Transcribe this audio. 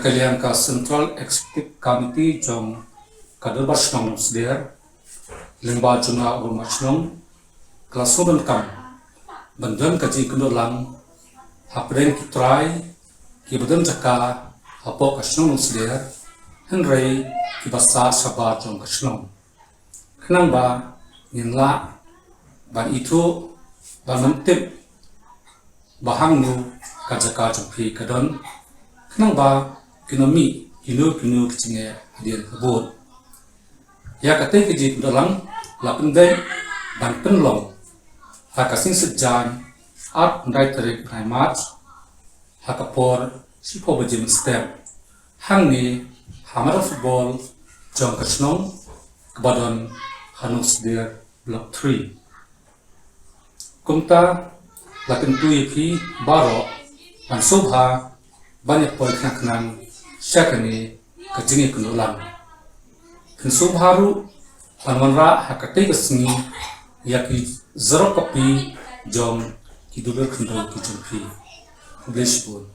kalian ka Central Executive Committee jong kadarbas nong sder lemba juna urmas nong klasoban kam bandan kaji kuno lang hapren kitrai ki badan jaka hapo kasnong sder henrei ki basa saba jong kasnong khnang ba ninla ban itu ban mentip bahang nu kajaka jompi kadon nang ba kinomi kinu kichinge hadian habot ya kate kiji dalang lapendai ban penlong hakasing sejan art ndai tarik primat hakapor sipo bajim step hangni hamara football jong kasnong kebadon hanus der block 3 kumta lakin tu ipi baro an sobha banyak poin kena syakani kejingi kenulang. Kensu baru panwanra hakate kesini yaki zero kopi jom kiduber kendol kijumpi. Bless you.